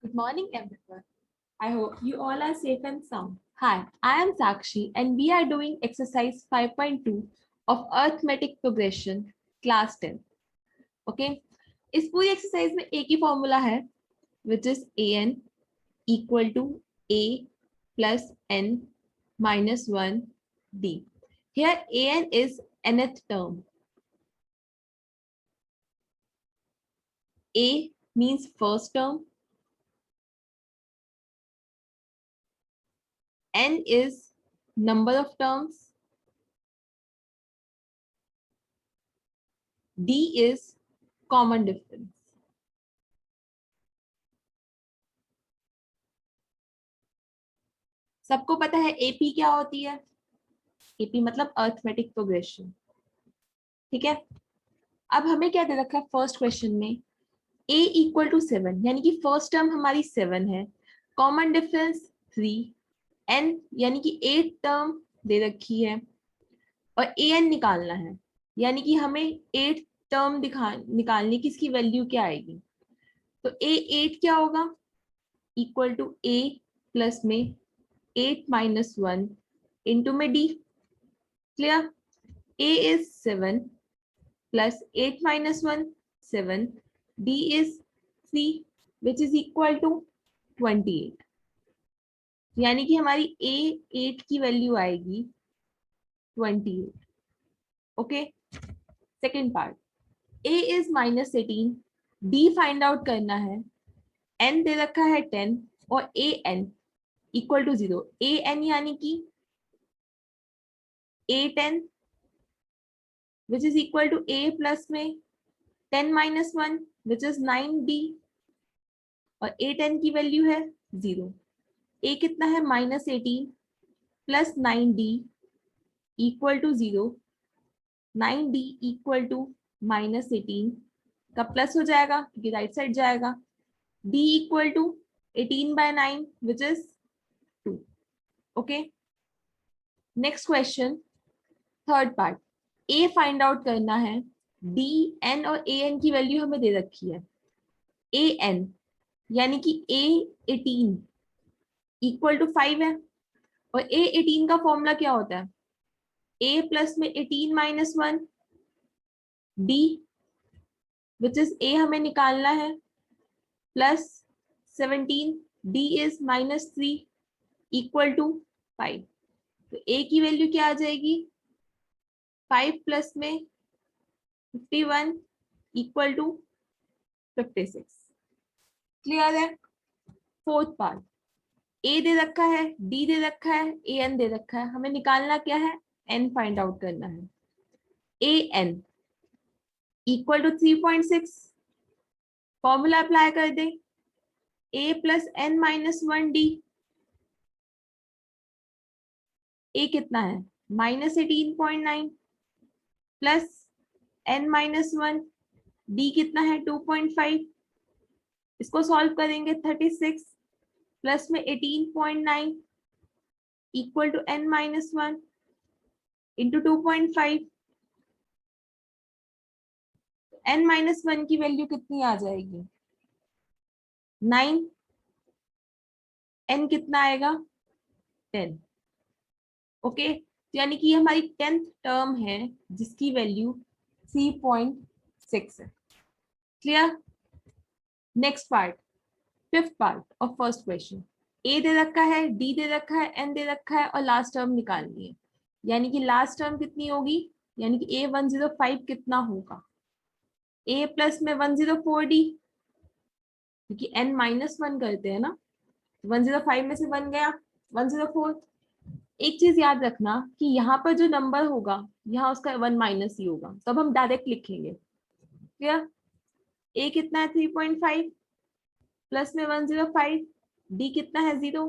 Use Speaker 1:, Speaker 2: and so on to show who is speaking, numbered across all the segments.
Speaker 1: Good morning, everyone. I hope you all are safe and sound. Hi, I am Sakshi, and we are doing exercise 5.2 of arithmetic progression, class 10. Okay? इस पूरी exercise में एक ही formula है, which is an equal to a plus n minus 1 d. Here, an is nth term. A means first term. N is number of terms. D is common difference. सबको पता है AP क्या होती है? AP मतलब arithmetic progression. ठीक है, अब हमें क्या दे रखा है फर्स्ट क्वेश्चन में? a इक्वल टू 7, यानी कि फर्स्ट टर्म हमारी 7 है, कॉमन डिफरेंस 3, n यानी कि 8 टर्म दे रखी है और an निकालना है, यानी कि हमें 8 टर्म निकालनी, किसकी वैल्यू क्या आएगी? तो a 8 क्या होगा? इक्वल टू a प्लस में 8 minus 1 into में d. Clear? a is 7 plus 8 minus 1 7, d is 3 which is equal to 28. यानी कि हमारी a 8 की वैल्यू आएगी 28. Okay, second part, a is minus 18, d find out करना है, n दे रखा है 10 और a n equal to 0. a n यानी कि 8n which is equal to a plus में 10 minus 1 which is 9d और 8n की वैल्यू है 0. a कितना है? -18 plus 9d equal to 0. 9d equal to -18 का प्लस हो जाएगा क्योंकि राइट साइड जाएगा. d equal to 18/9 which is 2. Okay, next question, third part, a find out करना है, d n और a n की वैल्यू हमें दे रखी है. a n यानी कि a 18 इक्वल टू 5 है और a 18 का फॉर्मूला क्या होता है? a प्लस में 18 minus 1 d which is a हमें निकालना है plus 17 d is -3 equal to 5. तो a की वैल्यू क्या आ जाएगी? 5 प्लस में 51 इक्वल टू 56. क्लियर है? फोर्थ पार्ट, a दे रखा है, d दे रखा है, a n दे रखा है, हमें निकालना क्या है? n फाइंड आउट करना है. a n equal to 3.6, formula apply कर दे, a plus n minus 1d. a कितना है? -18.9 प्लस n माइनस 1, d कितना है? 2.5. इसको सॉल्व करेंगे, 36 प्लस में 18.9 equal to n minus 1 into 2.5. n minus 1 की वैल्यू कितनी आ जाएगी? 9. n कितना आएगा? 10. ओके, यानी कि ये हमारी 10th टर्म है जिसकी वैल्यू 3.6 है. Clear? Next part, fifth part of first question, a दे रखा है, d दे रखा है, n दे रखा है और लास्ट टर्म निकालनी है. यानी कि लास्ट टर्म कितनी होगी? यानी कि a105 कितना होगा? a प्लस में 104d, क्योंकि n -1 करते हैं ना, 105 में से 1 गया 104. एक चीज याद रखना कि यहाँ पर जो नंबर होगा यहाँ उसका 1 माइनस ही होगा, तो अब हम डायरेक्ट लिखेंगे. क्लियर? a कितना है? 3.5 प्लस में 105, d कितना है? 0.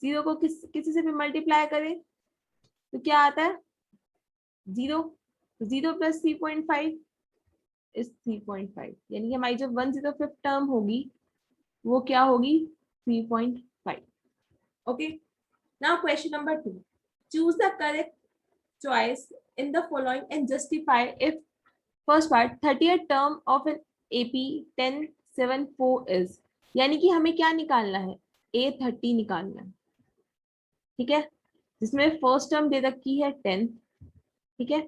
Speaker 1: 0 को किसी से भी मल्टीप्लाई करें तो क्या आता है? 0. 0 प्लस 3.5 इज 3.5, यानी कि हमारी जो 105 टर्म होगी वो क्या होगी? 3.5. Okay, now question number 2, choose the correct choice in the following and justify if first part 30th term of an AP 1074 is, यानी कि हमें क्या निकालना है, A30 निकालना है, ठीक है, जिसमें फर्स्ट टर्म दे रखी है 10, ठीक है।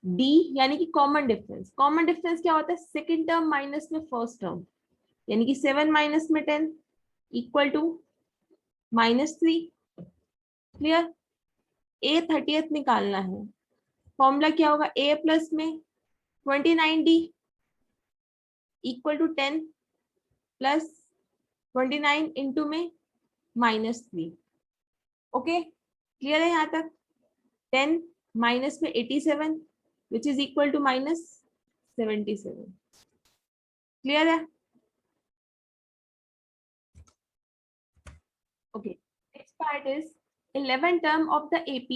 Speaker 1: डी यानी कि कॉमन डिफरेंस, कॉमन डिफरेंस क्या होता है, सेकंड टर्म माइनस में फर्स्ट टर्म, यानी कि 7 माइनस में 10 इक्वल टू -3। क्लियर। A30 निकालना है, फॉर्मूला क्या होगा, A प्लस में 29D equal to 10 plus 29 into में -3। ओके, क्लियर है यहाँ तक। 10 माइनस में 87 which is equal to -77। Clear है। Okay, next part is 11 term of the AP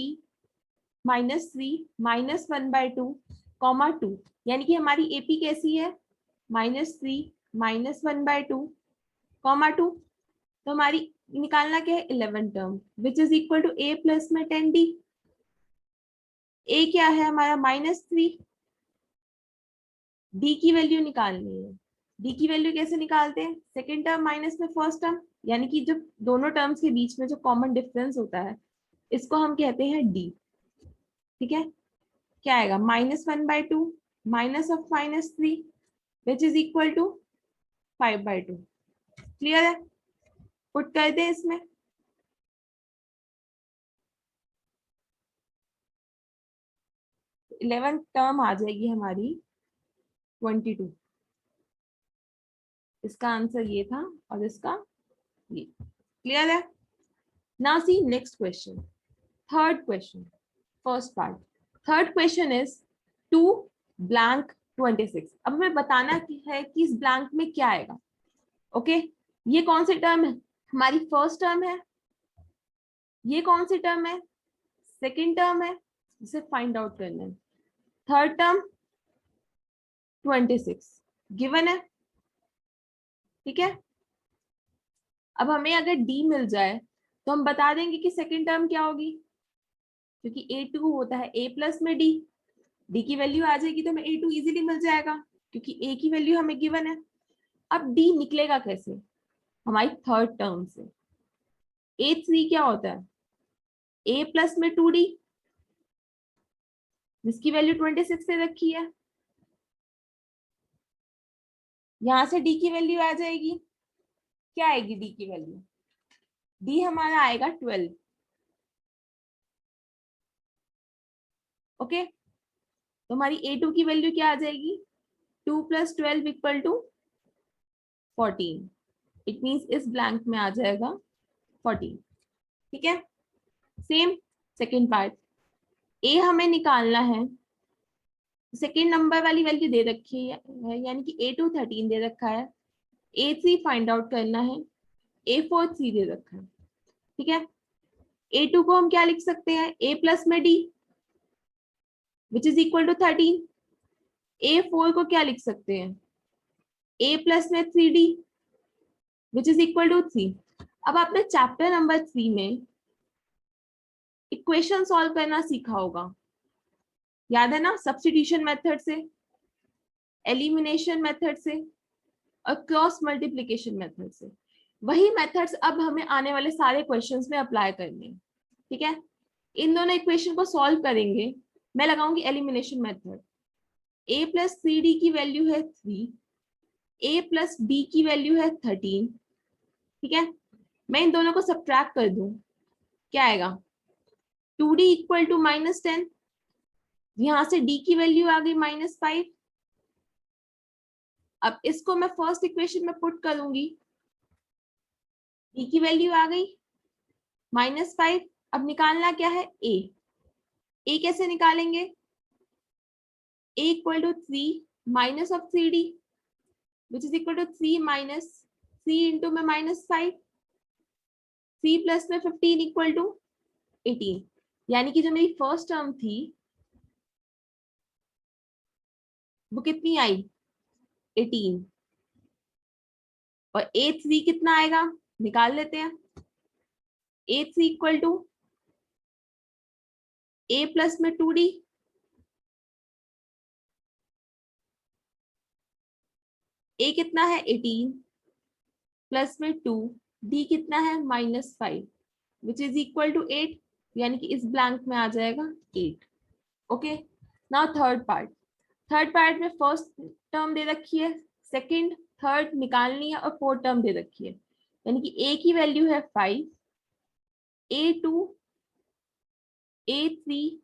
Speaker 1: -3 -1/2 2, यानी कि हमारी AP कैसी है, -3 -1/2 2, तो हमारी निकालना क्या है, 11 term which is equal to A plus में 10D। A क्या है हमारा -3, D की वैल्यू निकालनी है। D की वैल्यू कैसे निकालते हैं, सेकेंड टर्म माइनस में फर्स्ट टर्म, यानी कि जब दोनों टर्म्स के बीच में जो कॉमन डिफरेंस होता है इसको हम कहते हैं D। ठीक है, क्या आएगा, -1/2 minus of -3 which is equal to 5/2। Clear है, पुट कर दें इसमें। 11th टर्म आ जाएगी हमारी 22। इसका आंसर ये था और इसका ये। क्लियर है। Now C next question, third question, first part. Third question is 2 blank 26। अब हमें बताना है कि इस ब्लैंक में क्या आएगा। ओके, ये कौन सी टर्म है, हमारी फर्स्ट टर्म है, ये कौन सी टर्म है, सेकेंड टर्म है, जिसे फाइंड आउट करना है। थर्ड टर्म 26 गिवन है, ठीक है। अब हमें अगर डी मिल जाए तो हम बता देंगे कि सेकेंड टर्म क्या होगी, क्योंकि A2 होता है A प्लस में D, D की वैल्यू आ जाएगी तो हमें A2 इजीली मिल जाएगा क्योंकि A की वैल्यू हमें गिवन है। अब D निकलेगा कैसे, हमारी थर्ड टर्म से। A3 क्या होता है, A प्लस में 2D जिसकी वैल्यू 26 से रखी है, यहां से D की वैल्यू आ जाएगी, क्या आएगी D की वैल्यू, D हमारा आएगा 12। ओके, तो हमारी A2 की वैल्यू क्या आ जाएगी, 2 + 12 इक्वल टू 14। इट मीन्स इस ब्लैंक में आ जाएगा 14। ठीक है, सेम सेकेंड पार्ट। ए हमें निकालना है, सेकेंड नंबर वाली वैल्यू दे रखी है, यानी कि A2 13 दे रखा है, A3 फाइंड आउट करना है, A4 3 दे रखा है। ठीक है, A2 को हम क्या लिख सकते हैं, A प्लस में D which is equal to 13। A4 को क्या लिख सकते हैं, A प्लस में 3D which is equal to 3। अब आपने चैप्टर नंबर 3 में इक्वेशन सॉल्व करना सीखा होगा, याद है ना, सब्स्टिट्यूशन मेथड से, एलिमिनेशन मेथड से और क्रॉस मल्टीप्लिकेशन मेथड से। वही मेथड्स अब हमें आने वाले सारे क्वेश्चंस में अप्लाई करने हैं। ठीक है, इन दोनों इक्वेशन को सॉल्व करेंगे, मैं लगाऊंगी elimination method. A plus 3D की वैल्यू है 3, A प्लस D की वैल्यू है 13। ठीक है, मैं इन दोनों को सब्ट्रैक्ट कर दूं, क्या आएगा, 2D इक्वल टू -10, यहां से D की वैल्यू आ गई -5। अब इसको मैं फर्स्ट इक्वेशन में पुट करूंगी, D की वैल्यू आ गई -5। अब निकालना क्या है, A कैसे निकालेंगे, A equal to 3 minus of 3D which is equal to 3 minus 3 into में -5, 3 प्लस में 15 इक्वल टू 18। यानी कि जो मेरी फर्स्ट टर्म थी वो कितनी आई, 18, और A3 कितना आएगा, निकाल लेते हैं। A3 equal to A plus में 2D, A कितना है 18, प्लस में 2, डी कितना है -5 विच इज इक्वल टू 8, यानी कि इस ब्लैंक में आ जाएगा 8। ओके, नाउ थर्ड पार्ट में फर्स्ट टर्म दे रखी है, सेकंड थर्ड निकालनी है और फोर्थ टर्म दे रखी है, यानी कि ए की वैल्यू है 5, A2 A3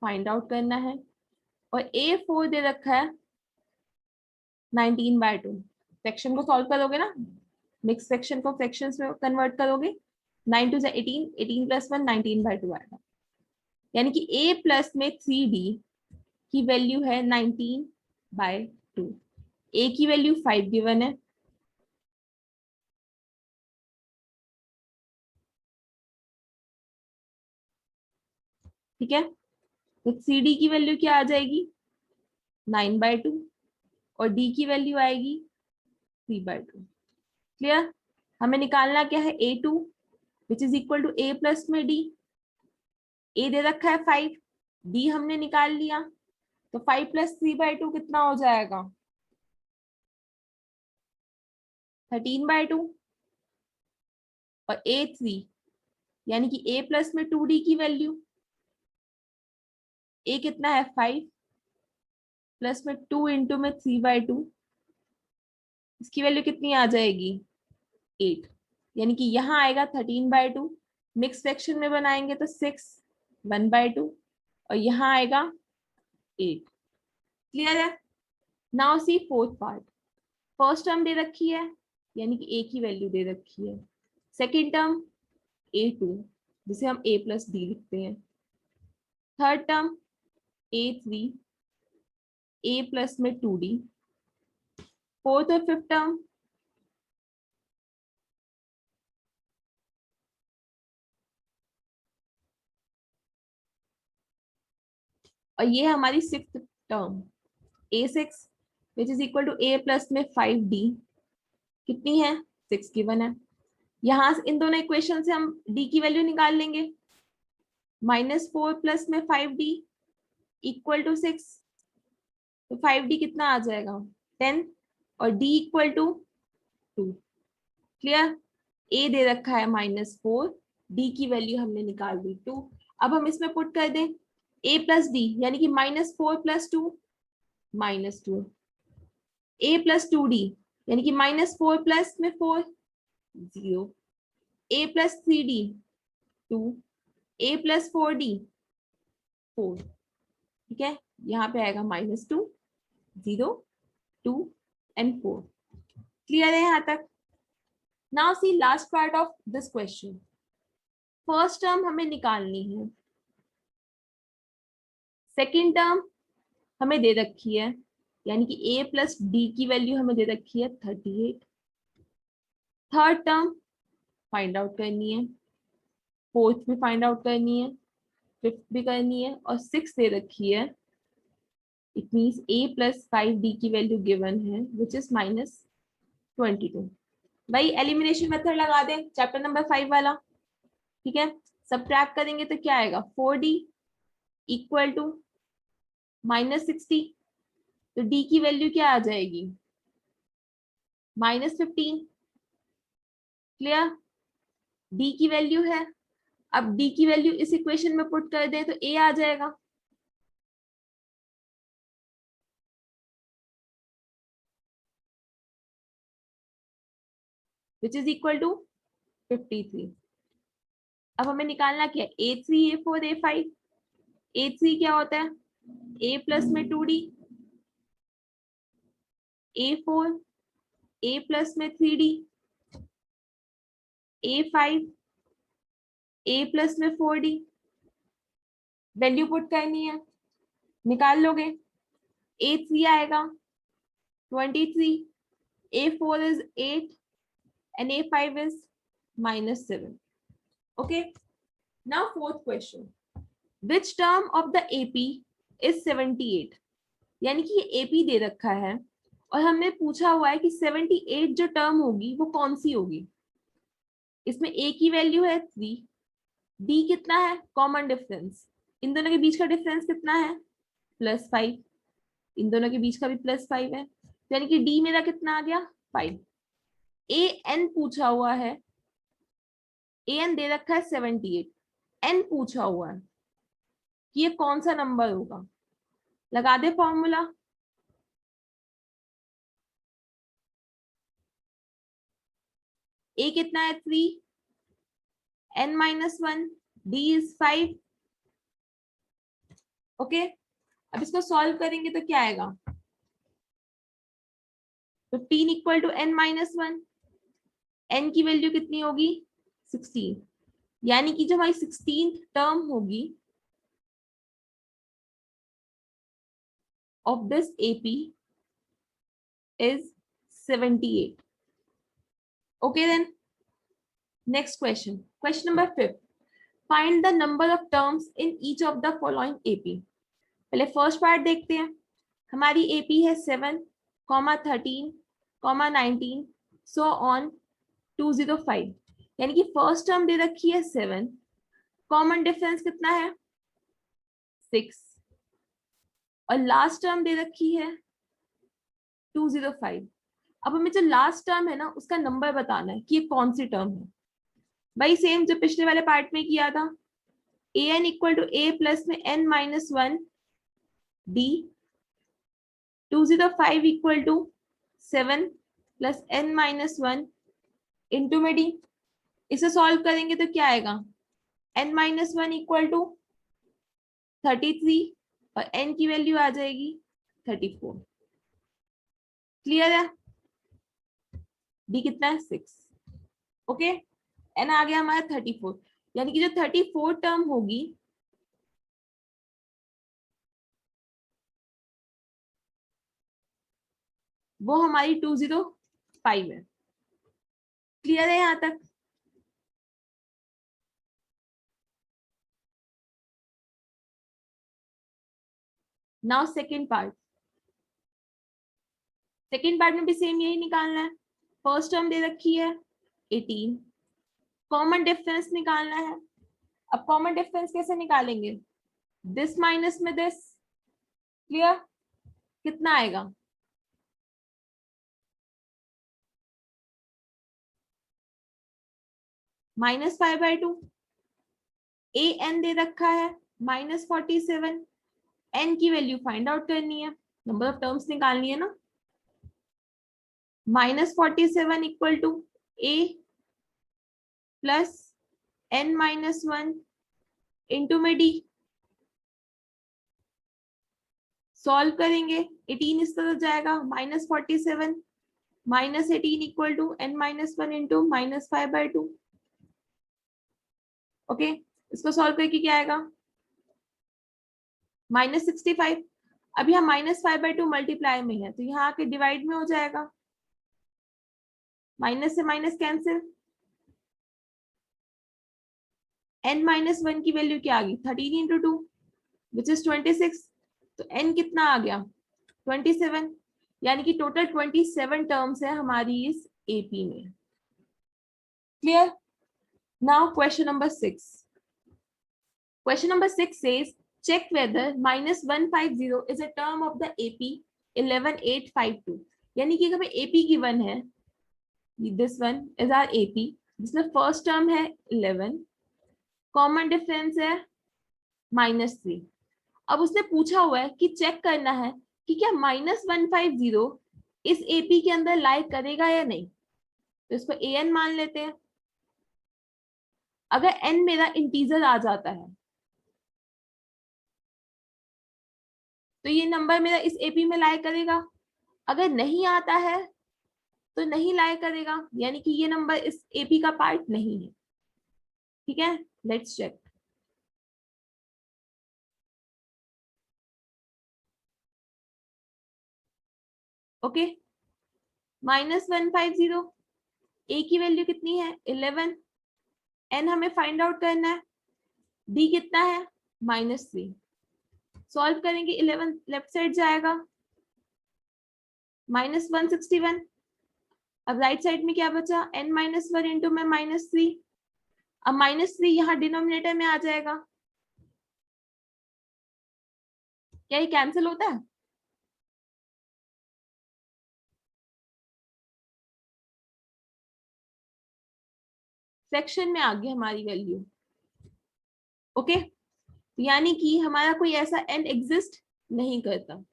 Speaker 1: फाइंड आउट करना है और A4 दे रखा है 19/2। फ्रैक्शन को सॉल्व करोगे ना, मिक्स फ्रैक्शन को फ्रैक्शंस में कन्वर्ट करोगे, 9 2 18, 18 + 1 19/2 आएगा, यानी कि A प्लस में 3D की वैल्यू है 19/2। A की वैल्यू 5 गिवन है, ठीक है, तो CD की वैल्यू क्या आ जाएगी 9/2 और D की वैल्यू आएगी 3/2। क्लियर, हमें निकालना क्या है A2 which is equal to A plus में D। A दे रखा है 5, D हमने निकाल लिया, तो 5 + 3/2 कितना हो जाएगा 13/2 और A3 यानी कि A प्लस में 2D की वैल्यू, A कितना है 5 प्लस में 2 इंटू में 3/2, इसकी वैल्यू कितनी आ जाएगी 8, यानी कि यहाँ आएगा 13/2, मिक्स फ्रैक्शन में बनाएंगे तो 6 1/2 और यहाँ आएगा 8। क्लियर है, now C fourth part. First term दे रखी है यानी कि A की वैल्यू दे रखी है, सेकेंड टर्म A2 जिसे हम A प्लस D लिखते हैं, third term A3 A plus में 2D, फोर्थ और फिफ्थ टर्म और ये हमारी sixth term A6 which is equal to A plus में 5D, कितनी है 6 गिवन है। यहां से इन दोनों इक्वेशन से हम D की वैल्यू निकाल लेंगे, -4 प्लस में 5D इक्वल टू 6, तो 5D कितना आ जाएगा 10 और D equal to 2। Clear, A दे रखा है -4, D की वैल्यू हमने निकाल दी 2। अब हम इसमें पुट कर दें A प्लस D यानी कि -4 + 2 -2, A प्लस 2D यानी कि -4 प्लस में 4 0, A plus 3D 2, A plus 4D 4, ठीक है, यहाँ पे आएगा -2 0 2 and 4। क्लियर है यहाँ तक। Now see last part of this question. First term हमें निकालनी है, सेकेंड टर्म हमें दे रखी है यानी कि A प्लस D की वैल्यू हमें दे रखी है 38, थर्ड टर्म फाइंड आउट करनी है, फोर्थ भी फाइंड आउट करनी है, फिफ्थ भी करनी है और सिक्स दे रखी है, it means A plus 5D की वैल्यू गिवन है विच इज -22। भाई एलिमिनेशन मेथड लगा दें चैप्टर नंबर 5 वाला, ठीक है, सबट्रैक्ट करेंगे तो क्या आएगा 4D इक्वल टू -60, तो D की वैल्यू क्या आ जाएगी -15। क्लियर, D की वैल्यू है, अब D की वैल्यू इस इक्वेशन में पुट कर दें तो A आ जाएगा, विच इज इक्वल टू 53। अब हमें निकालना क्या है A3 A4 A5। A3 क्या होता है A प्लस में 2D, A4 A प्लस में 3D, A5 A प्लस में 4D। वैल्यू पुट करनी है, निकाल लोगे, A3 आएगा 23, A4 is 8 and A5 is -7। Okay, now fourth question, which term of the AP is 78। यानी कि ये AP दे रखा है और हमने पूछा हुआ है कि 78 जो टर्म होगी वो कौन सी होगी। इसमें A की वैल्यू है 3, D कितना है कॉमन डिफरेंस, इन दोनों के बीच का डिफरेंस कितना है +5, इन दोनों के बीच का भी +5 है, यानी कि D मेरा कितना आ गया 5। ए एन पूछा हुआ है, ए एन दे रखा है 78, एन पूछा हुआ है कि ये कौन सा नंबर होगा। लगा दे फॉर्मूला। ए कितना है 3, n -1, d इज 5। ओके, अब इसको सॉल्व करेंगे तो क्या आएगा, 15 इक्वल टू n -1, n की वैल्यू कितनी होगी 16, यानी कि जो हमारी 16th टर्म होगी of this AP is 78. Okay then, next question. Question number 5. Find the number of terms in each of the following AP. पहले फर्स्ट पार्ट देखते हैं। हमारी AP है 7, 13, 19, so on 205, यानी कि फर्स्ट टर्म दे रखी है 7, कॉमन डिफरेंस कितना है 6, और लास्ट टर्म दे रखी है 205। अब हमें जो लास्ट टर्म है ना उसका नंबर बताना है कि ये कौन सी टर्म है। भाई सेम जो पिछले वाले पार्ट में किया था, A N equal to A plus में n -1 d, 205 equal to 7 plus n -1 into में d। इसे सॉल्व करेंगे तो क्या आएगा, n -1 इक्वल टू 33 और n की वैल्यू आ जाएगी 34। क्लियर है, d कितना है 6। ओके, n आ गया हमारा 34, यानी कि जो 34 टर्म होगी वो हमारी 205 है। क्लियर है यहां तक। Now second part. Second part में भी सेम यही निकालना है। फर्स्ट टर्म दे रखी है 18, कॉमन डिफरेंस निकालना है। अब कॉमन डिफरेंस कैसे निकालेंगे, दिस माइनस में दिस। क्लियर, कितना आएगा, -5/2। ए एन दे रखा है -47, एन की वैल्यू फाइंड आउट करनी है, नंबर ऑफ टर्म्स निकालनी है ना। -47 equal to A plus n -1 into में डी। सॉल्व करेंगे 18 इस तरफ जाएगा, -47 -18 equal to n -1 into -5/2। Okay, इसको सॉल्व करके क्या आएगा -65। अभी हम -5/2 मल्टीप्लाई में है तो यहाँ आके डिवाइड में हो जाएगा, माइनस से माइनस कैंसिल, n -1 की वैल्यू क्या आ गई 13 इंटू 2 विच इज 26, तो n कितना आ गया 27, यानी कि टोटल 27 टर्म्स है हमारी इस एपी में। Clear. Now question number 6। Question number 6 says check whether -150 is a term of the AP 11852। यानी कि हमें AP गिवन है, this one is are AP, जिसमें फर्स्ट टर्म है 11, कॉमन डिफरेंस है -3। अब उसने पूछा हुआ है कि चेक करना है कि क्या -150 इस एपी के अंदर लाई करेगा या नहीं। तो इसको ए एन मान लेते हैं। अगर एन मेरा इंटीजर आ जाता है तो ये नंबर मेरा इस एपी में लाई करेगा, अगर नहीं आता है तो नहीं लाई करेगा, यानी कि ये नंबर इस एपी का पार्ट नहीं है। ठीक है, लेट्स चेक। ओके, -150, ए की वैल्यू कितनी है 11, एन हमें फाइंड आउट करना है, डी कितना है -3। सॉल्व करेंगे 11 लेफ्ट साइड जाएगा, -161। अब राइट साइड में क्या बचा n -1 इंटू में -3। अब -3 यहाँ डिनोमिनेटर में आ जाएगा, क्या ये कैंसिल होता है, फ्रैक्शन में आ गई हमारी वैल्यू। ओके, यानी कि हमारा कोई ऐसा n एग्जिस्ट नहीं करता।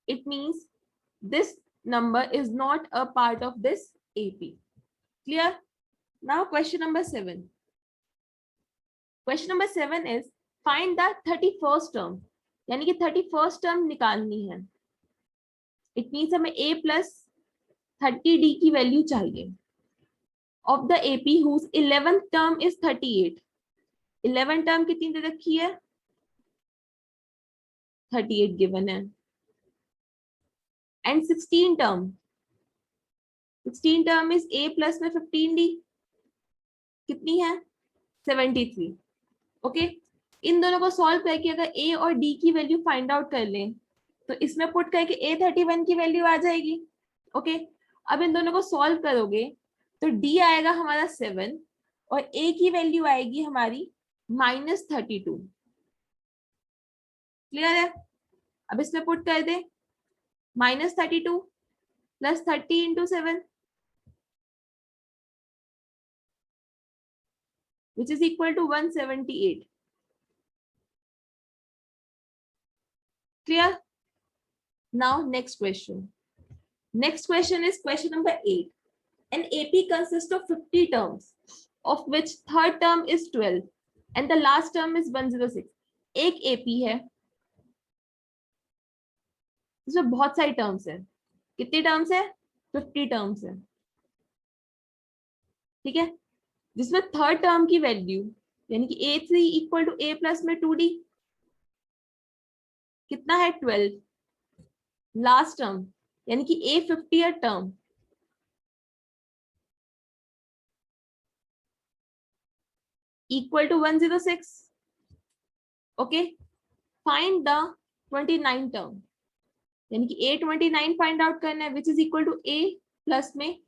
Speaker 1: It means this number is not a part of this AP. Clear? Now question number 7. Question number 7 is find the 31st term. यानी कि 31st term निकालनी है। It means हमें a plus 30d की value चाहिए of the AP whose 11th term is 38. 11 term कितनी दे रखी है? 38 given है। And 16 term is a plus में 15d कितनी है? 73. ओके, इन दोनों को सॉल्व करके अगर a और d की वैल्यू फाइंड आउट कर लें तो इसमें पुट करके a31 की वैल्यू आ जाएगी। ओके, अब इन दोनों को सॉल्व करोगे तो d आएगा हमारा 7 और a की वैल्यू आएगी हमारी -32। क्लियर है? अब इसमें पुट कर दे -32 plus 30 into 7 which is equal to 178. Clear? Now next question. Next question is question number 8. An AP consists of 50 terms, of which third term is 12 and the last term is 106. एक AP है, इसमें बहुत सारी terms है। कितनी terms है? 50 terms है। ठीक है, जिसमें थर्ड टर्म की वैल्यू यानी कि A3 equal to A plus में 2D कितना है? 12। लास्ट टर्म यानी कि A50 term equal to 106. Okay, find the 29 term यानी कि A29 फाइंड आउट करना है which is equal to A plus में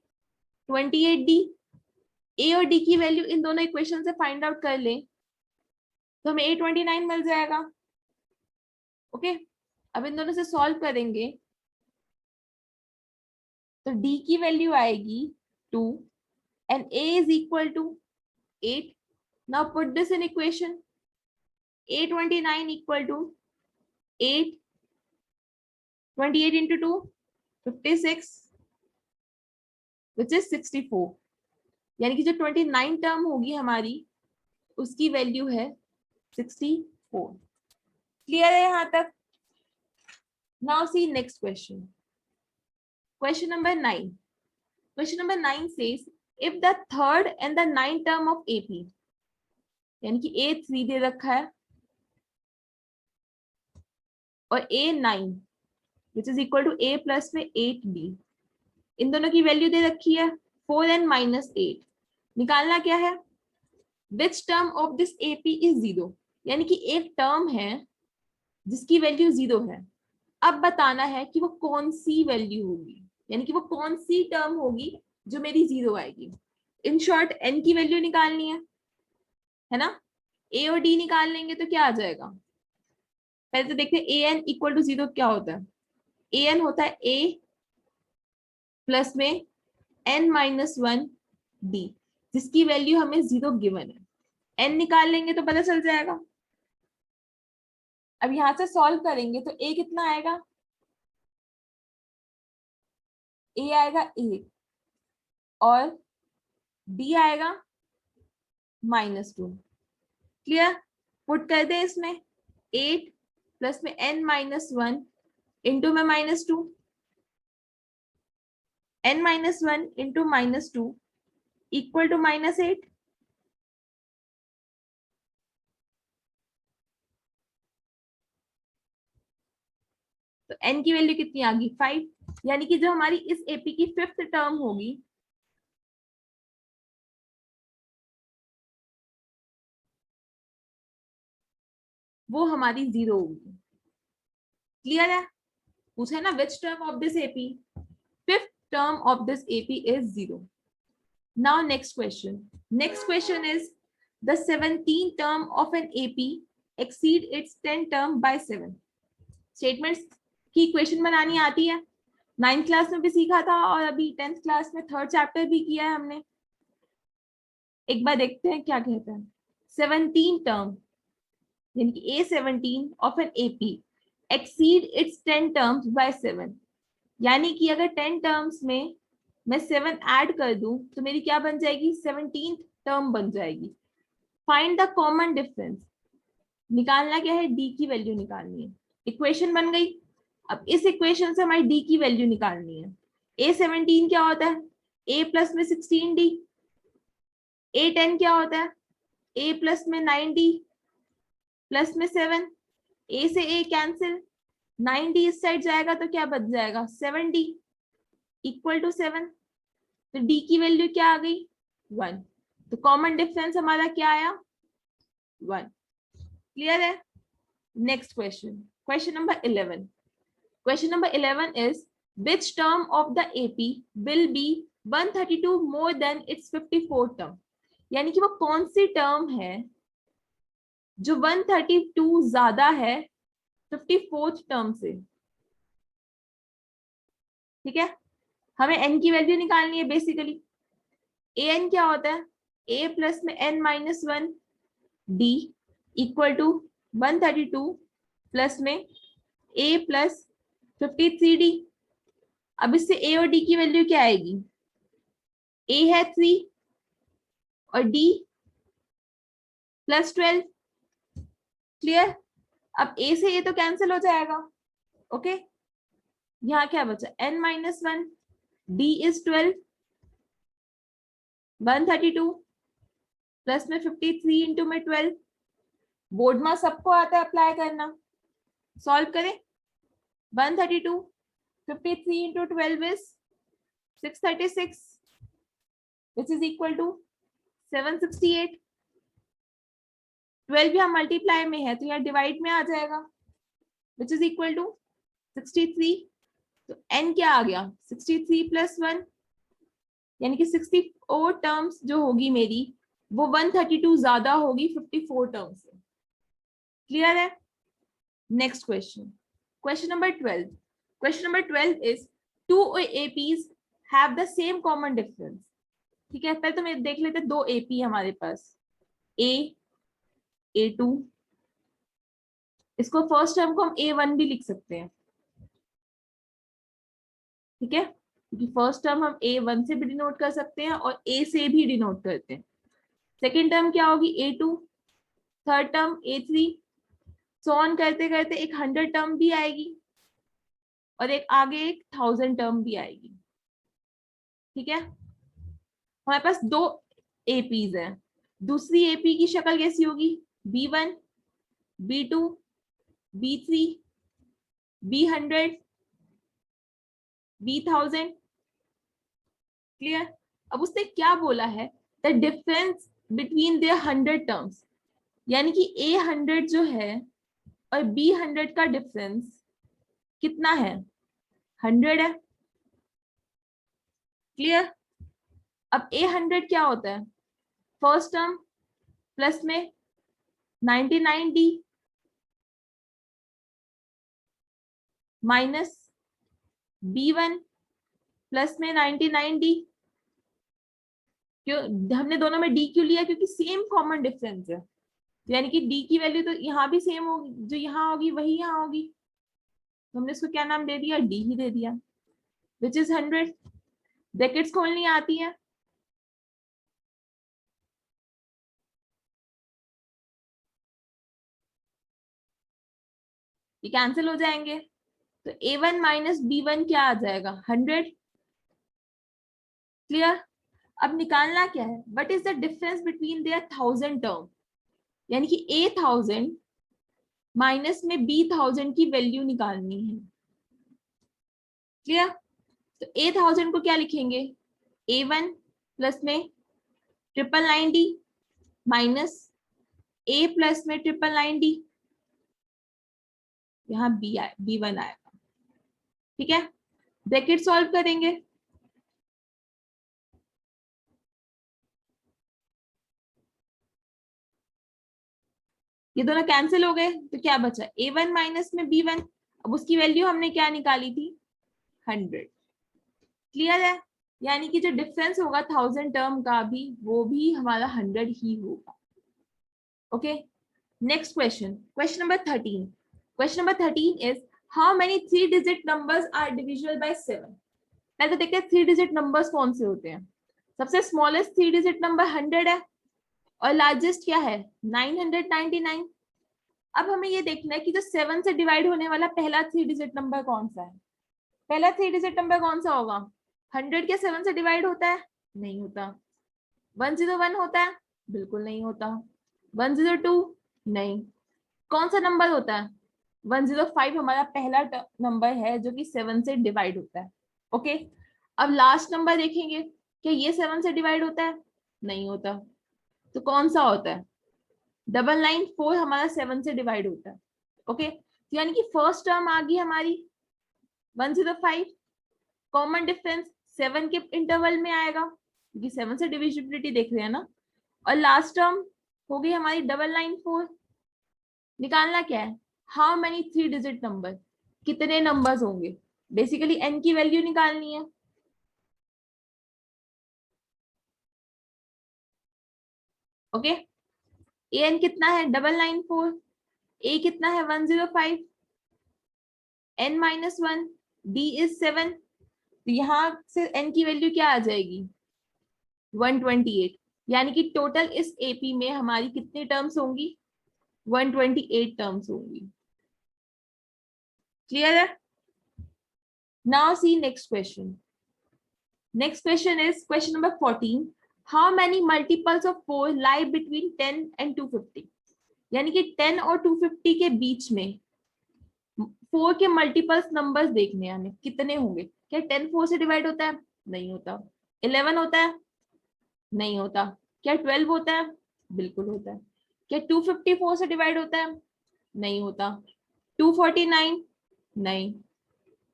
Speaker 1: 28D। A और D की वैल्यू इन दोनों इक्वेशन से फाइंड आउट कर लें तो हमें A29 मिल जाएगा। ओके, अब इन दोनों से सॉल्व करेंगे तो D की वैल्यू आएगी 2 and A is equal to 8. Now put this in equation. A29 equal to 8, 28 into 2, 56, which is 64. यानी कि जो 29 टर्म होगी हमारी उसकी वैल्यू है 64. क्लियर है यहां तक? Now see next question. Question number 9. Question number 9 says if the third and the ninth term of AP यानी कि A3 दे रखा है और A9 which is equal to A plus में 8D, इन दोनों की वैल्यू दे रखी है 4 and -8। निकालना क्या है? Which term of this AP is 0? यानी कि एक टर्म है जिसकी वैल्यू 0 है। अब बताना है कि वो कौन सी वैल्यू होगी, यानी कि वो कौन सी टर्म होगी जो मेरी 0 आएगी। इन शॉर्ट n की वैल्यू निकालनी है ना? A और D निकाल लेंगे तो क्या आ जाएगा? पहले तो देखते हैं an इक्वल टू 0 क्या होता है। an होता है A प्लस में n-1D जिसकी वैल्यू हमें 0 गिवन है। n निकाल लेंगे तो पता चल जाएगा। अब यहां से सॉल्व करेंगे तो a कितना आएगा? a आएगा 1 और b आएगा -2। क्लियर? पुट कर दे इसमें 8 प्लस में n-1 इंटू में -2, n-1 इंटू -2 इक्वल टू -8। तो n की वैल्यू कितनी आ गई? 5। यानी कि जो हमारी इस एपी की 5th टर्म होगी वो हमारी 0 होगी। क्लियर है? पूछा ना which term of this AP? 5th term of this AP is 0। Now next question. Next question is the 17th term of an AP exceed it's 10th term by 7. Statements की equation बनानी आती है 9th class में भी सीखा था और अभी 10th क्लास में 3rd चैप्टर भी किया है हमने। एक बार देखते हैं क्या कहता है। 17 टर्म यानी कि A17 of an AP exceed its 10 terms by 7, यानी कि अगर 10 टर्म्स में मैं 7 ऐड कर दूं तो मेरी क्या बन जाएगी, 17th टर्म बन जाएगी। फाइंड द कॉमन डिफरेंस, निकालना क्या है, डी की वैल्यू निकालनी है। इक्वेशन बन गई। अब इस इक्वेशन से हमारी डी की वैल्यू निकालनी है। A17 क्या होता है, A प्लस में 16D। A10 क्या होता है, A प्लस में 9D प्लस में 7। A से A कैंसिल, 9D इस साइड जाएगा तो क्या बच जाएगा, 7D इक्वल टू 7। तो D की वैल्यू क्या आ गई, 1। तो कॉमन डिफरेंस हमारा क्या आया, 1। क्लियर है। Next question, question number 11। Question number 11 is which term of the AP will be 132 more than its 54 term, यानी कि वो कौन सी टर्म है जो 132 ज्यादा है 54th टर्म से। ठीक है, हमें n की वैल्यू निकालनी है बेसिकली। an क्या होता है, a प्लस में n minus 1 d equal to 132 plus में a प्लस 53d। अब इससे a और d की वैल्यू क्या आएगी, a है 3 और d प्लस 12। क्लियर। अब a से a तो कैंसिल हो जाएगा। ओके, यहाँ क्या बचा, n minus 1 d is 12, 132 plus में 53 इंटू में 12। बोर्ड में सबको आता है अप्लाई करना, सॉल्व करें। 132 53 into 12 is 636 which is equal to 768। 12 यहाँ मल्टीप्लाई में है तो यहाँ डिवाइड में आ जाएगा, विच इज इक्वल टू 63। तो n क्या आ गया, 63 प्लस 1, यानी कि 64 टर्म्स जो होगी मेरी वो 132 ज्यादा होगी 54 टर्म्स से। क्लियर है। Next question, question number 12। Question number 12 is two APs have the same common difference. ठीक है, पहले तो मैं देख लेते दो AP हमारे पास, A A2, इसको फर्स्ट टर्म को हम A1 भी लिख सकते हैं। ठीक है, क्योंकि फर्स्ट टर्म हम A1 से भी डिनोट कर सकते हैं और A से भी डिनोट करते हैं। सेकेंड टर्म क्या होगी, A2, third term A3, so on करते करते एक 100 टर्म भी आएगी और एक आगे एक 1000 टर्म भी आएगी। ठीक है, हमारे पास दो APs हैं। दूसरी AP की शक्ल कैसी होगी, B1 B2 B3 B100 B1000। Clear. अब उसने क्या बोला है, the difference between their 100 terms, यानी कि A100 जो है और B100 का डिफरेंस कितना है, 100 है। क्लियर। अब A100 क्या होता है, फर्स्ट टर्म प्लस में 99D माइनस B1 प्लस में 99D। क्यों हमने दोनों में D क्यों लिया, क्योंकि सेम कॉमन डिफरेंस है, यानी कि D की वैल्यू तो यहाँ भी सेम होगी, जो यहाँ होगी वही यहाँ होगी, तो हमने इसको क्या नाम दे दिया, D ही दे दिया, विच इज 100। ब्रैकेट्स खोलनी आती है, ये कैंसिल हो जाएंगे, तो A1 माइनस B1 क्या आ जाएगा, 100। क्लियर। अब निकालना क्या है, what is the difference between their 1000 term, यानी कि A1000 माइनस में B1000 की वैल्यू निकालनी है। क्लियर। तो A1000 को क्या लिखेंगे, A1 प्लस में 999D माइनस A प्लस में 999D, यहाँ B1 आएगा। ठीक है, ब्रैकेट सॉल्व करेंगे, ये दोनों कैंसिल हो गए तो क्या बचा, A1 माइनस में B1। अब उसकी वैल्यू हमने क्या निकाली थी, 100। क्लियर है? यानी कि जो डिफरेंस होगा 1000 टर्म का भी, वो भी हमारा 100 ही होगा। Okay, next question, question number 13। Question number 13 is how many 3 digit numbers are divisible by 7। पहले तो देखते हैं 3 डिजिट नंबर्स कौन से होते हैं। सबसे स्मॉलेस्ट 3 डिजिट नंबर 100 है और लार्जेस्ट क्या है 999। अब हमें ये देखना है कि जो 7 से डिवाइड होने वाला पहला 3 डिजिट नंबर कौन सा है। पहला 3 डिजिट नंबर कौन सा होगा? 100 के 7 से डिवाइड होता है? नहीं होता। 101 होता है? बिल्कुल नहीं होता। 102 नहीं। कौन सा नंबर होता है? 105 हमारा पहला नंबर है जो कि 7 से डिवाइड होता है। ओके, अब लास्ट नंबर देखेंगे, क्या ये 7 से डिवाइड होता है? नहीं होता। तो कौन सा होता है? 994 हमारा 7 से डिवाइड होता है। ओके, तो यानी कि फर्स्ट टर्म आ गई हमारी 105, कॉमन डिफरेंस 7 के इंटरवल में आएगा क्योंकि 7 से डिविजिबिलिटी देख रहे हैं ना। और लास्ट टर्म हो गई हमारी 994। निकालना क्या है? हाउ मेनी 3 डिजिट नंबर, कितने नंबर्स होंगे। बेसिकली n की वैल्यू निकालनी है। ओके, an कितना है 994, a कितना है 105, n -1, d इज 7। तो यहां से n की वैल्यू क्या आ जाएगी 128। यानी कि टोटल इस एपी में हमारी कितनी टर्म्स होंगी 128 टर्म्स होंगी। क्लियर है? Now C next question. Next question is question number 14। How many multiples of 4 lie between 10 and 250। यानी कि 10 और 250 के बीच में 4 के मल्टीपल्स नंबर्स देखने हैं हमें, कितने होंगे। क्या 10 4 से डिवाइड होता है? नहीं होता। 11 होता है? नहीं होता। क्या 12 होता है? बिल्कुल होता है। क्या 254 से डिवाइड होता है? नहीं होता। 249? नहीं।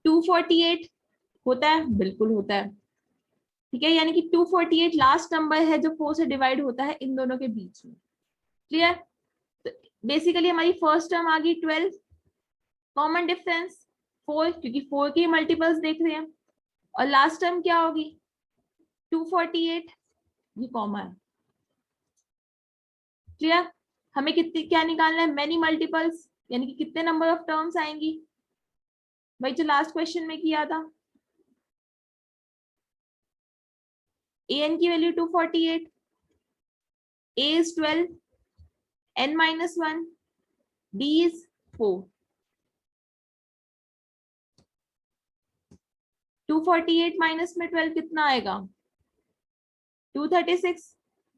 Speaker 1: 248 होता है? बिल्कुल होता है। ठीक है, यानी कि 248 लास्ट नंबर है जो 4 से डिवाइड होता है इन दोनों के बीच में। क्लियर? तो बेसिकली हमारी फर्स्ट टर्म आ गई 12, कॉमन डिफरेंस 4 क्योंकि 4 के मल्टीपल्स देख रहे हैं। और लास्ट टर्म क्या होगी 248, ये कॉमन है। क्लियर? हमें कितनी क्या निकालना है मेनी मल्टीपल्स, यानी कि कितने नंबर ऑफ टर्म्स आएंगी, भाई जो लास्ट क्वेश्चन में किया था। an की value 248, a is 12, n -1, d is 4। 248 minus में 12 कितना आएगा 236।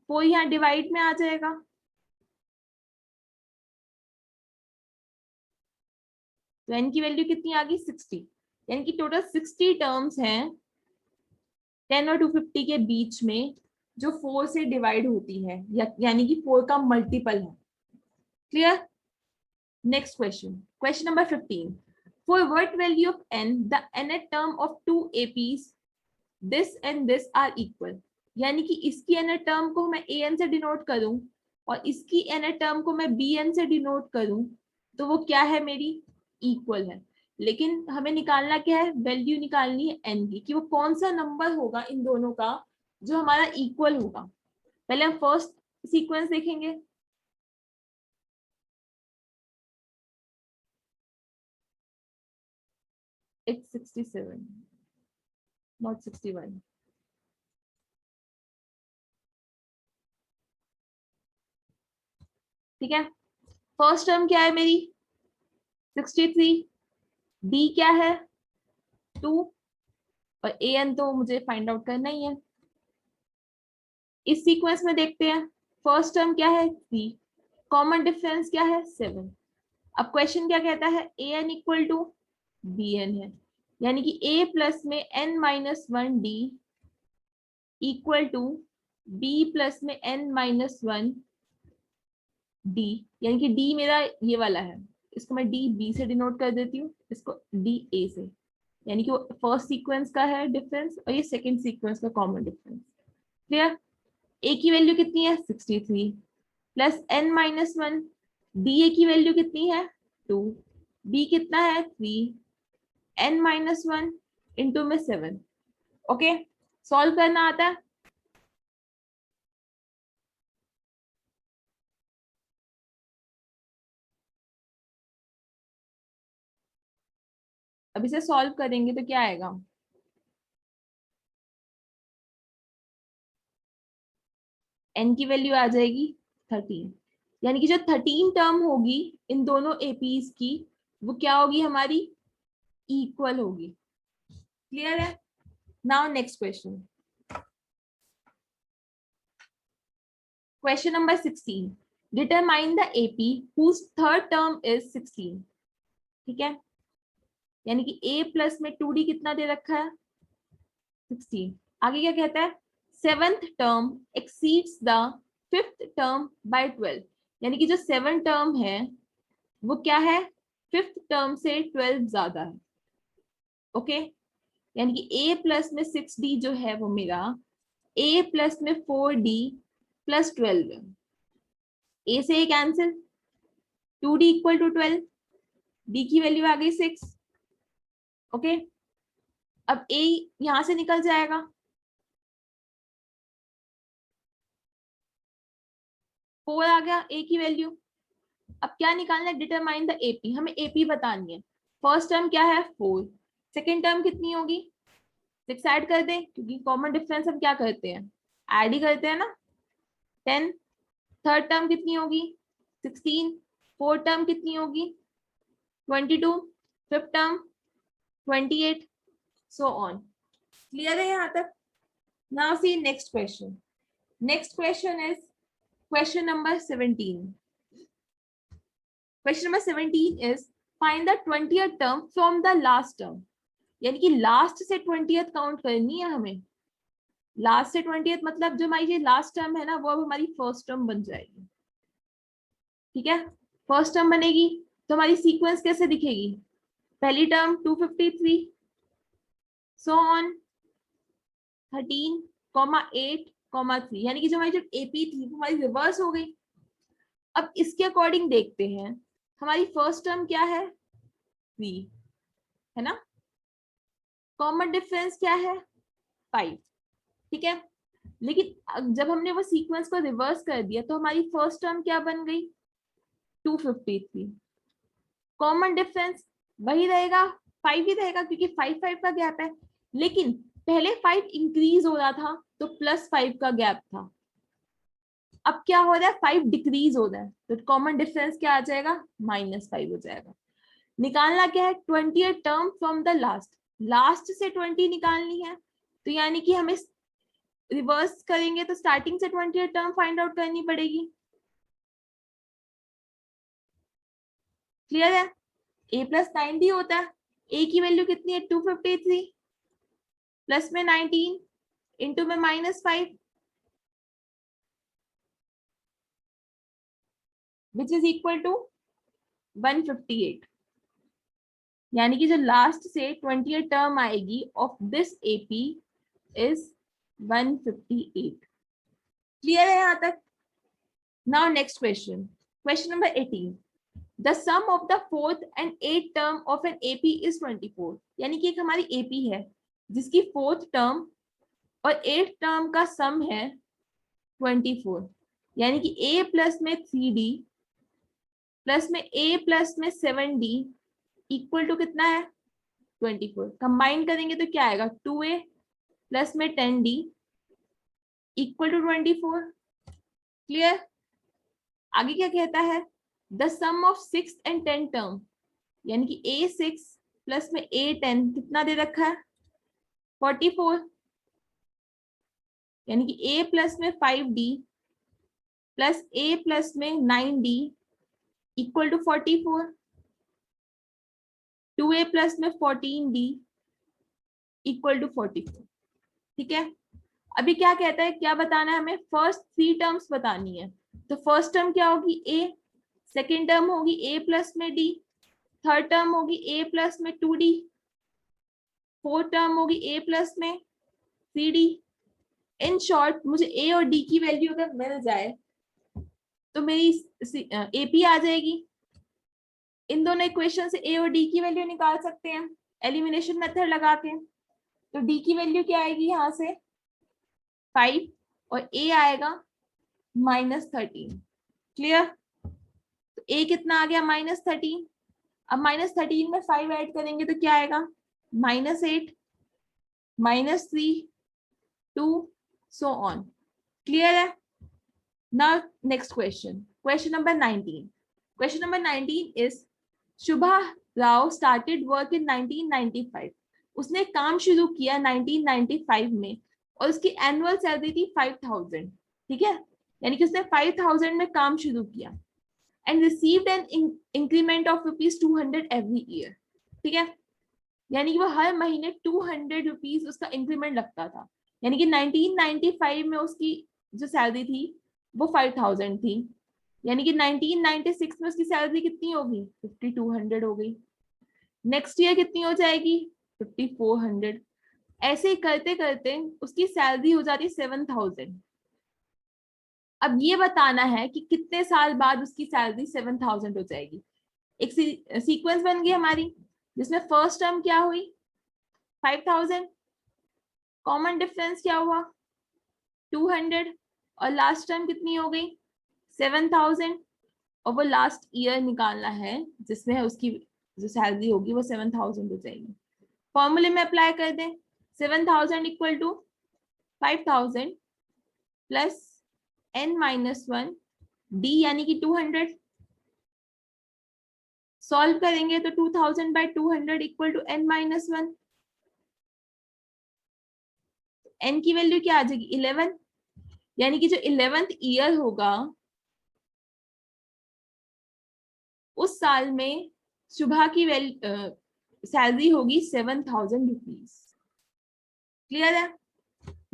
Speaker 1: 4 यहाँ डिवाइड में आ जाएगा। तो n की वैल्यू कितनी आ गई 60। यानी कि टोटल 60 टर्म्स हैं 10 और 250 के बीच में जो 4 से डिवाइड होती है, यानी कि 4 का मल्टीपल है। Clear? Next question, question number 15। For what value of n the nth term of 2 APs this and this are equal. यानी कि इसकी nth टर्म को मैं an से डिनोट करूं और इसकी nth टर्म को मैं bn से डिनोट करूं तो वो क्या है मेरी इक्वल है। लेकिन हमें निकालना क्या है, वैल्यू निकालनी है n की कि वो कौन सा नंबर होगा इन दोनों का जो हमारा इक्वल होगा। पहले हम फर्स्ट सीक्वेंस देखेंगे। It's 67, not 61। ठीक है, फर्स्ट टर्म क्या है मेरी 63, b क्या है 2 और an तो मुझे फाइंड आउट करना ही है। इस सीक्वेंस में देखते हैं फर्स्ट टर्म क्या है 3, कॉमन डिफरेंस क्या है 7। अब क्वेश्चन क्या कहता है an इक्वल टू bn है, यानी कि a प्लस में n -1 d equal to b plus में n -1 d, यानी कि d मेरा ये वाला है, इसको मैं d b से डिनोट कर देती हूँ, इसको d a से। यानी कि वो फर्स्ट सीक्वेंस का है डिफरेंस और ये सेकंड सीक्वेंस का कॉमन डिफरेंस। क्लियर? a की वैल्यू कितनी है 63 प्लस n -1, da की वैल्यू कितनी है 2, b कितना है 3, n -1 इंटू में 7। ओके, सॉल्व करना आता है? अब इसे सॉल्व करेंगे तो क्या आएगा? n की वैल्यू आ जाएगी 13, यानी कि जो 13 टर्म होगी इन दोनों एपीज की, वो क्या होगी हमारी? इक्वल होगी। क्लियर है? Now next question, question number 16, determine the AP whose third term is 16। ठीक है, यानी कि a प्लस में 2d कितना दे रखा है? 16। आगे क्या कहता है? Seventh term exceeds the fifth term by 12, यानी कि जो 7 टर्म है वो क्या है? फिफ्थ टर्म से 12 ज्यादा है। ओके, यानी कि a प्लस में 6d जो है वो मेरा a प्लस में 4d प्लस 12 है। a से a cancel, 2d equal to 12, d की वैल्यू आ गई 6। ओके, अब a यहां से निकल जाएगा, 4 आ गया a की वैल्यू। अब क्या निकालना है? डिटरमाइन द एपी, हमें एपी बतानी है। फर्स्ट टर्म क्या है? 4, सेकेंड टर्म कितनी होगी? 6 ऐड कर दें, क्योंकि कॉमन डिफरेंस हम क्या करते हैं? ऐड ही करते हैं ना। 10, थर्ड टर्म कितनी होगी? 16, फोर्थ टर्म कितनी होगी? 22, fifth term 28, so on. Clear है यहाँ तक? Now see next question. Next question is question number 17। Question number 17 is find the 20th term from the last term, यानी कि लास्ट से 20th काउंट करनी है हमें। लास्ट से 20th मतलब जो हमारी ये लास्ट टर्म है ना, वो अब हमारी फर्स्ट टर्म बन जाएगी। ठीक है, फर्स्ट टर्म बनेगी तो हमारी सीक्वेंस कैसे दिखेगी? पहली टर्म 253, सो ऑन 13, 8, 3, यानी कि जो हमारी जो एपी थी वो हमारी रिवर्स हो गई। अब इसके अकॉर्डिंग देखते हैं, हमारी फर्स्ट टर्म क्या है? 3 है ना। कॉमन डिफरेंस क्या है? 5। ठीक है, लेकिन जब हमने वो सीक्वेंस को रिवर्स कर दिया तो हमारी फर्स्ट टर्म क्या बन गई? 253। कॉमन डिफरेंस वही रहेगा, 5 ही रहेगा, क्योंकि 5 5 का गैप है। लेकिन पहले 5 इंक्रीज हो रहा था तो +5 का गैप था। अब क्या हो रहा है? 5 डिक्रीज हो रहा है, तो कॉमन डिफरेंस क्या आ जाएगा? -5 हो जाएगा। निकालना क्या है? 20th term from the last, last से 20 निकालनी है। तो यानी कि हमें रिवर्स करेंगे तो स्टार्टिंग से 20th टर्म फाइंड आउट करनी पड़ेगी। क्लियर है? a प्लस 9d होता है, a की वैल्यू कितनी है? 253, प्लस में 19 इंटू में -5, विच इज इक्वल टू 158। यानी कि जो लास्ट से 20th टर्म आएगी of this AP is 158। Clear है यहाँ तक? Now next question, question number 18, the sum of the fourth and eight term of an AP is 24। यानी कि एक हमारी एपी है जिसकी फोर्थ टर्म और एट टर्म का सम है 24, यानी कि a प्लस में 3d प्लस में a प्लस में 7d इक्वल टू कितना है? 24। कंबाइन करेंगे तो क्या आएगा? 2a प्लस में 10d इक्वल टू 24। क्लियर? आगे क्या कहता है? The sum of 6 and 10 term, यानी कि a6 प्लस में a10 कितना दे रखा है? 44, यानी कि a प्लस में 5d प्लस a प्लस में 9d equal to 44, 2a plus में 14d इक्वल टू 44। ठीक है, अभी क्या कहता है? क्या बताना है हमें? फर्स्ट 3 टर्म्स बतानी है। तो फर्स्ट टर्म क्या होगी? a, सेकेंड टर्म होगी a प्लस में d, थर्ड टर्म होगी a प्लस में 2d, फोर्थ टर्म होगी a प्लस में 3d। इन शॉर्ट मुझे a और d की वैल्यू अगर मिल जाए तो मेरी एपी आ जाएगी। इन दोनों इक्वेशन से a और d की वैल्यू निकाल सकते हैं एलिमिनेशन मेथड लगा के। तो डी की वैल्यू क्या आएगी यहाँ से 5 और ए आएगा -13। क्लियर? तो ए कितना आ गया -13। अब -13 में 5 ऐड करेंगे तो क्या आएगा -8 -3 2 so on। क्लियर है? Now next question, question number 19। Question number 19 is Shubha Rao started work in 1995। उसने काम शुरू किया 1995 में और उसकी एनुअल सैलरी थी 5000। ठीक है, यानी कि उसने 5000 में काम शुरू किया and received an increment of ₹200 every year. ठीक है, यानी कि वो हर महीने 200 रुपीज उसका इंक्रीमेंट लगता था। यानी कि 1995 में उसकी जो सैलरी थी वो 5000 थी, यानी कि 1996 में उसकी सैलरी कितनी होगी 5200 हो गई। नेक्स्ट ईयर कितनी हो जाएगी 5400। ऐसे करते करते उसकी सैलरी हो जाती 7000। अब ये बताना है कि कितने साल बाद उसकी सैलरी 7000 हो जाएगी। एक सीक्वेंस बन गई हमारी जिसमें फर्स्ट टर्म क्या हुई 5000, कॉमन डिफरेंस क्या हुआ 200 और लास्ट टर्म कितनी हो गई 7000 और वो लास्ट ईयर निकालना है जिसमें उसकी जो सैलरी होगी वो 7000 हो जाएगी। फॉर्मूले में अप्लाई कर दें 7000 equal to 5000 plus n-1 d यानी कि 200। सॉल्व करेंगे तो 2000 by 200 equal to n-1। n की वैल्यू क्या आ जाएगी 11, यानी कि जो 11th ईयर होगा उस साल में शुभा की सैलरी होगी 7000 रुपीज। क्लियर है?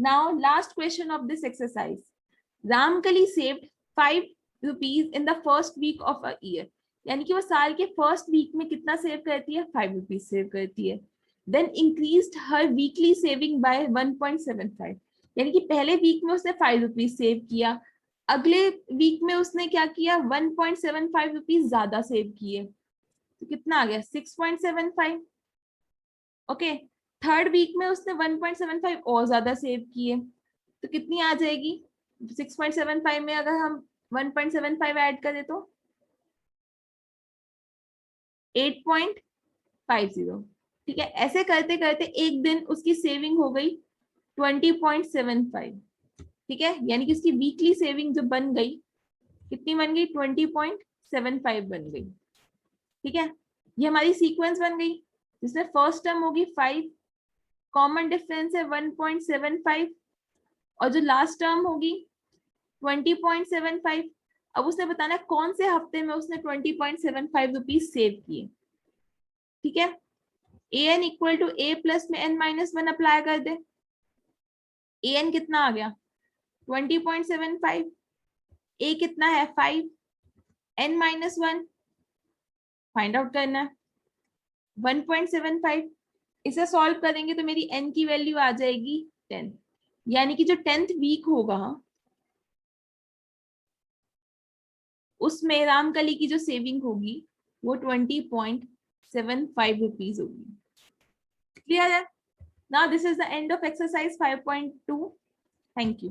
Speaker 1: Now last question of this exercise. Ramkali saved 5 rupees in the first week of a year, यानी कि वो साल के फर्स्ट वीक में कितना सेव करती है 5 रुपीज सेव करती है। देन इंक्रीज्ड हर वीकली सेविंग बाय 1.75, यानी कि पहले वीक में उसने 5 रुपीज सेव किया, अगले वीक में उसने क्या किया 1.75 रुपीज ज्यादा सेव किए, तो कितना आ गया 6.75। ओके, थर्ड वीक में उसने 1.75 और ज्यादा सेव किए तो कितनी आ जाएगी 6.75 में अगर हम 1.75 ऐड करें तो 8.50। ठीक है, ऐसे करते करते एक दिन उसकी सेविंग हो गई 20.75। ठीक है, यानी कि उसकी वीकली सेविंग जो बन गई कितनी बन गई 20.75 बन गई। ठीक है, ये हमारी सीक्वेंस बन गई जिसमें फर्स्ट टर्म होगी 5, कॉमन डिफरेंस है 1.75 और जो लास्ट टर्म होगी 20.75। अब उसने बताना है कौन से हफ्ते में उसने 20.75 रुपीज सेव किए। ठीक है, an equal to a plus में n-1 अप्लाई कर दे। an कितना आ गया 20.75, a कितना है 5, n-1 फाइंड आउट करना है 1.75। इसे सॉल्व करेंगे तो मेरी n की वैल्यू आ जाएगी 10, यानी कि जो 10th वीक होगा उसमें रामकली की जो सेविंग होगी वो 20.75 रुपीज होगी। क्लियर है? Now this is the end of exercise 5.2। Thank you.